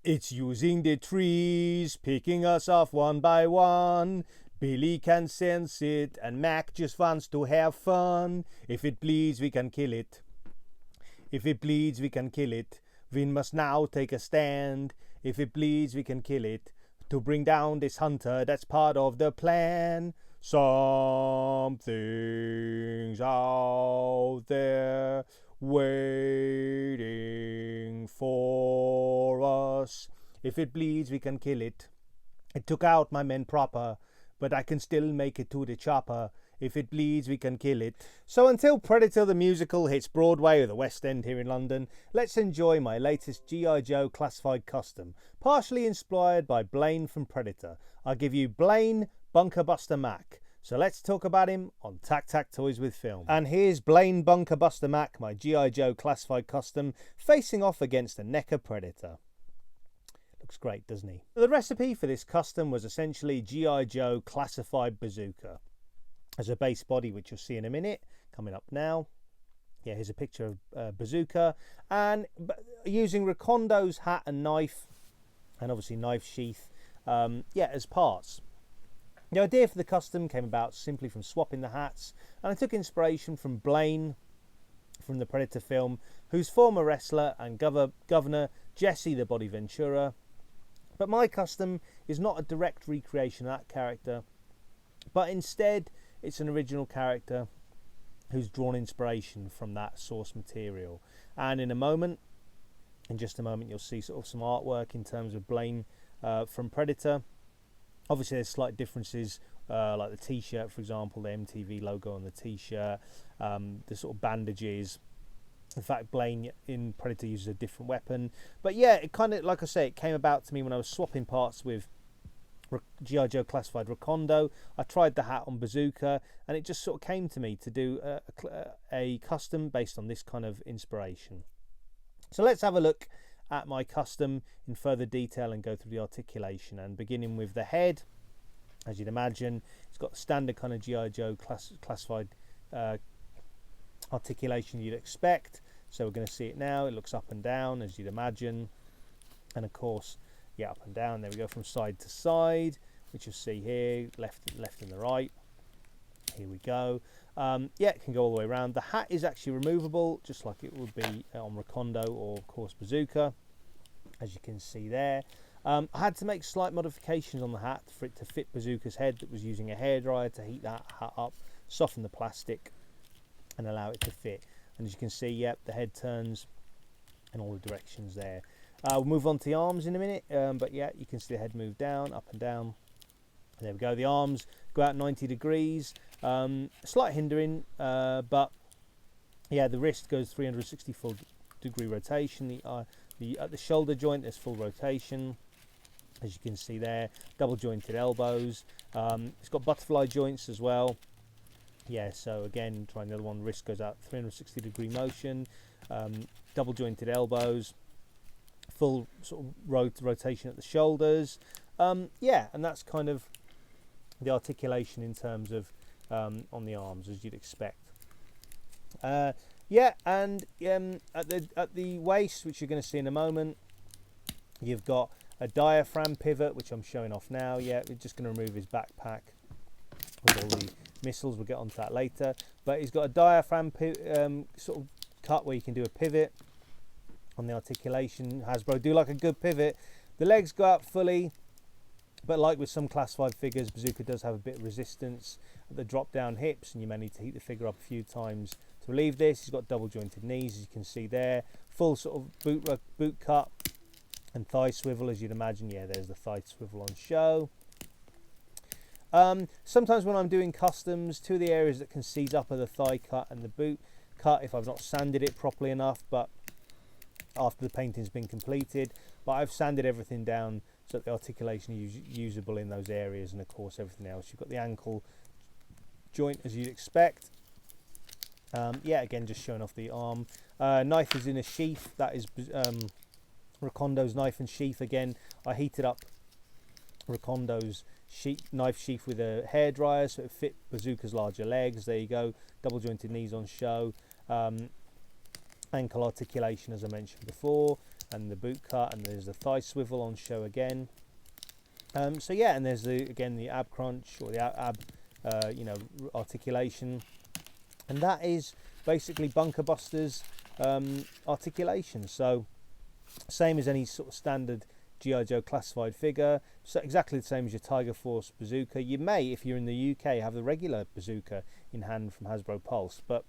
It's using the trees, picking us off one by one. Billy can sense it, and Mac just wants to have fun. If it bleeds, we can kill it. If it bleeds, we can kill it. We must now take a stand. If it bleeds, we can kill it. To bring down this hunter, that's part of the plan. Something's out there waiting for us. If it bleeds, we can kill it. It took out my men proper, but I can still make it to the chopper. If it bleeds, we can kill it. So until Predator the musical hits Broadway or the West End here in London, let's enjoy my latest G.I. Joe classified custom, partially inspired by Blain from Predator. I give you Blain Bunkerbuster Mac. So let's talk about him on TAKTAK Toys with Film. And here's Blain Bunkerbuster Mac, my G.I. Joe classified custom, facing off against a NECA Predator. Looks great, doesn't he? The recipe for this custom was essentially G.I. Joe classified bazooka as a base body, which you'll see in a minute, coming up now. Yeah, here's a picture of bazooka, and using Recondo's hat and knife, and obviously knife sheath, as parts. The idea for the custom came about simply from swapping the hats, and I took inspiration from Blain from the Predator film, whose former wrestler and governor, Jesse the Body Ventura. But my custom is not a direct recreation of that character, but instead it's an original character who's drawn inspiration from that source material. And in just a moment, you'll see sort of some artwork in terms of Blain from Predator. Obviously there's slight differences, like the t-shirt, for example, the MTV logo on the t-shirt, the sort of bandages. In fact, Blain in Predator uses a different weapon. But yeah, it kind of, like I say, it came about to me when I was swapping parts with G.I. Joe Classified Recondo. I tried the hat on Bazooka, and it just sort of came to me to do a custom based on this kind of inspiration. So let's have a look at my custom in further detail and go through the articulation. And beginning with the head, as you'd imagine, it's got the standard kind of G.I. Joe classified articulation you'd expect. So we're going to see it now. It looks up and down, as you'd imagine, and of course, yeah, up and down. There we go, from side to side, which you'll see here, left and the right. Here we go. Yeah, it can go all the way around. The hat is actually removable, just like it would be on Recondo or, of course, Bazooka, as you can see there. I had to make slight modifications on the hat for it to fit Bazooka's head, that was using a hairdryer to heat that hat up, soften the plastic, and allow it to fit. And as you can see, yep, the head turns in all the directions there. We'll move on to the arms in a minute, but yeah, you can see the head move down, up and down. There we go. The arms go out 90 degrees, slight hindering, but yeah, the wrist goes 364 degree rotation. At the shoulder joint, there's full rotation, as you can see there. Double jointed elbows. It's got butterfly joints as well. Yeah, so again, trying the other one. Wrist goes out 360 degree motion. Double jointed elbows. Full sort of rotation at the shoulders. Yeah, and that's kind of the articulation in terms of on the arms, as you'd expect. Yeah, and at the waist, which you're going to see in a moment, you've got a diaphragm pivot, which I'm showing off now. Yeah, we're just going to remove his backpack with all the missiles. We'll get onto that later. But he's got a diaphragm sort of cut where you can do a pivot on the articulation. Hasbro do like a good pivot. The legs go out fully, but like with some classified figures, Bazooka does have a bit of resistance at the drop down hips, and you may need to heat the figure up a few times to relieve this. He's got double jointed knees, as you can see there. Full sort of boot cut and thigh swivel, as you'd imagine. Yeah, there's the thigh swivel on show. Sometimes when I'm doing customs, two of the areas that can seize up are the thigh cut and the boot cut if I've not sanded it properly enough, but after the painting's been completed. But I've sanded everything down so that the articulation is usable in those areas, and of course everything else. You've got the ankle joint, as you'd expect. Yeah, again, just showing off the arm. Knife is in a sheath. That is Recondo's knife and sheath. Again, I heated up Recondo's knife sheath with a hairdryer so it fit Bazooka's larger legs. There you go, double jointed knees on show. Ankle articulation, as I mentioned before. and the boot cut, and there's the thigh swivel on show again. So yeah, and there's the ab crunch, or the ab articulation, and that is basically Bunkerbuster's articulation. So same as any sort of standard G.I. Joe classified figure, so exactly the same as your Tiger Force bazooka. You may, if you're in the UK, have the regular bazooka in hand from Hasbro Pulse, but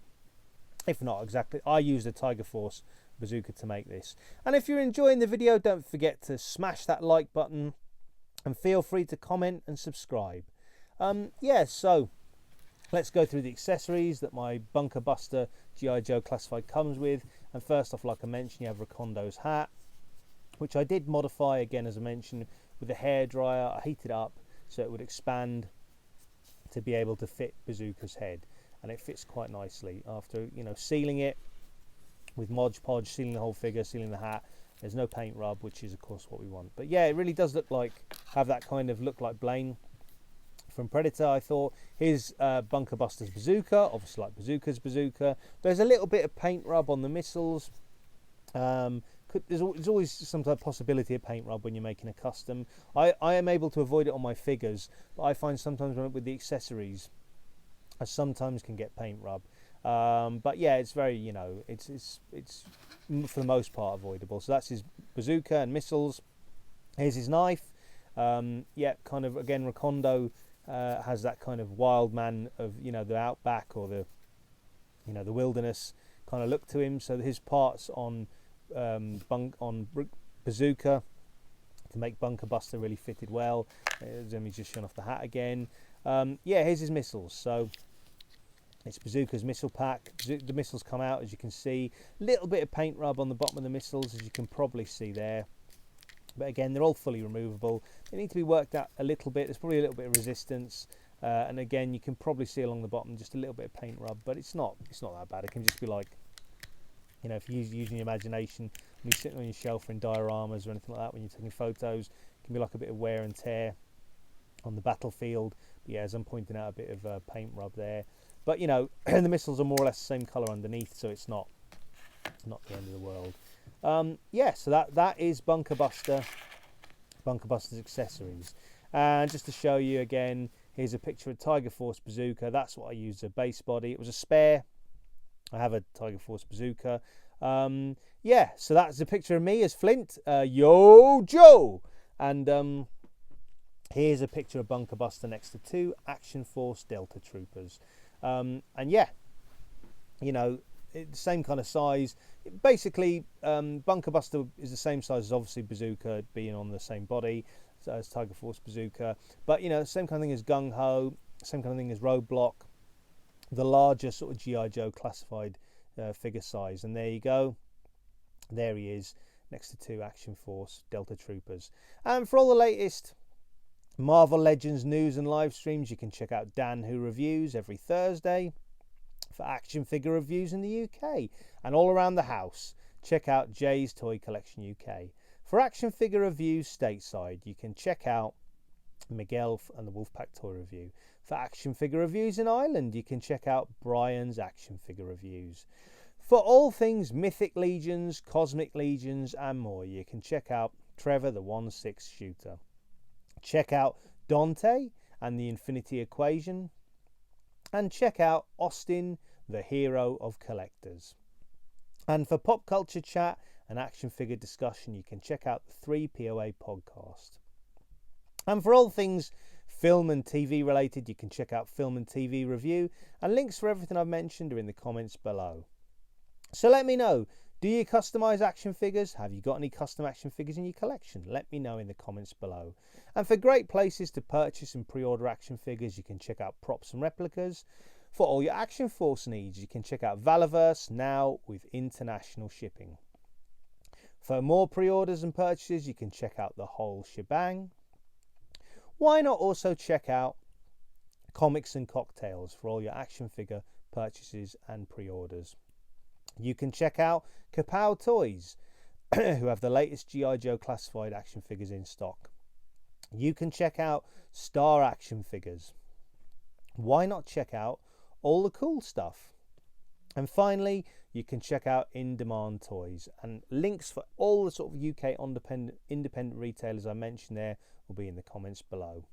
if not, exactly, I use the Tiger Force bazooka to make this. And if you're enjoying the video, don't forget to smash that like button, and feel free to comment and subscribe. Yeah, so let's go through the accessories that my Bunkerbuster G.I. Joe classified comes with. And first off, like I mentioned, you have Recondo's hat, which I did modify again, as I mentioned, with a hairdryer. I heated it up so it would expand to be able to fit Bazooka's head, and it fits quite nicely. After sealing it with Mod Podge, sealing the whole figure, sealing the hat, there's no paint rub, which is of course what we want. But yeah, it really does have that kind of look like Blain from Predator. I thought here's Bunkerbuster's bazooka, obviously like Bazooka's bazooka. There's a little bit of paint rub on the missiles. There's always some type of possibility of paint rub when you're making a custom. I am able to avoid it on my figures, but I find sometimes with the accessories, I sometimes can get paint rub. But yeah, it's very, it's for the most part avoidable. So that's his bazooka and missiles. Here's his knife. Yeah, kind of again, Recondo has that kind of wild man of the outback, or the the wilderness kind of look to him. So his parts on bazooka to make Bunkerbuster really fitted well. Let me just showing off the hat again. Yeah, here's his missiles. So it's Bazooka's missile pack. The missiles come out, as you can see. Little bit of paint rub on the bottom of the missiles, as you can probably see there. But again, they're all fully removable. They need to be worked out a little bit. There's probably a little bit of resistance. And again, you can probably see along the bottom just a little bit of paint rub, but it's not that bad. It can just be like, if you're using your imagination, when you're sitting on your shelf or in dioramas or anything like that, when you're taking photos, it can be like a bit of wear and tear on the battlefield. But yeah, as I'm pointing out, a bit of paint rub there. But the missiles are more or less the same colour underneath, so it's not the end of the world. Yeah, so that is Bunkerbuster's accessories. And just to show you again, here's a picture of Tiger Force bazooka. That's what I used as a base body. It was a spare. I have a Tiger Force bazooka. Yeah, so that's a picture of me as Flint. Yo, Joe! And here's a picture of Bunkerbuster next to 2 Action Force Delta Troopers. And yeah, same kind of size. Basically, Bunkerbuster is the same size as obviously Bazooka, being on the same body as Tiger Force bazooka. But same kind of thing as Gung Ho, same kind of thing as Roadblock. The larger sort of G.I. Joe classified figure size. And there you go. There he is, next to 2 Action Force Delta Troopers. And for all the latest Marvel Legends news and live streams, you can check out Dan Who Reviews every Thursday. For action figure reviews in the UK and all around the house, check out Jay's Toy Collection UK. For action figure reviews stateside, you can check out Miguel and the Wolfpack Toy Review. For action figure reviews in Ireland, you can check out Brian's Action Figure Reviews. For all things Mythic Legions, Cosmic Legions and more, you can check out Trevor the 1/6 Shooter. Check out Dante and the Infinity Equation. And check out Austin, the Hero of Collectors. And for pop culture chat and action figure discussion, you can check out the 3POA podcast. And for all things film and TV related, you can check out Film and TV Review, and links for everything I've mentioned are in the comments below. So let me know, do you customize action figures? Have you got any custom action figures in your collection? Let me know in the comments below. And for great places to purchase and pre-order action figures, you can check out Props and Replicas. For all your Action Force needs, you can check out Valaverse, now with international shipping. For more pre-orders and purchases, you can check out The Whole Shebang. Why not also check out Comics and Cocktails for all your action figure purchases and pre-orders. You can check out Kapow Toys, who have the latest G.I. Joe classified action figures in stock. You can check out Star Action Figures. Why not check out all the cool stuff? And finally, you can check out In Demand Toys, and links for all the sort of UK independent retailers I mentioned there will be in the comments below.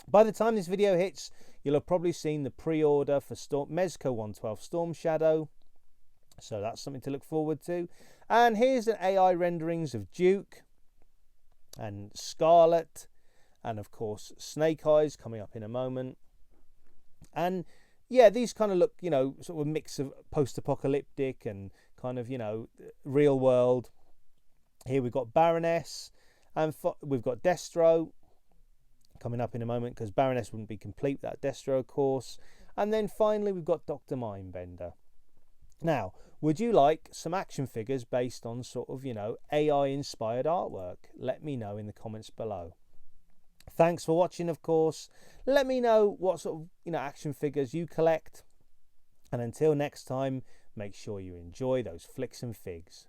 By the time this video hits, you'll have probably seen the pre-order for Mezco 112 Storm Shadow, so that's something to look forward to. And here's an AI renderings of Duke and Scarlet, and of course Snake Eyes coming up in a moment. And yeah, these kind of look, you know, sort of a mix of post-apocalyptic and kind of, you know, real world. Here we've got Baroness, and we've got Destro coming up in a moment, because Baroness wouldn't be complete without Destro, of course. And then finally we've got Dr. Mindbender. Now, would you like some action figures based on sort of, you know, AI inspired artwork? Let me know in the comments below. Thanks for watching, of course. Let me know what sort of, you know, action figures you collect. And until next time, make sure you enjoy those flicks and figs.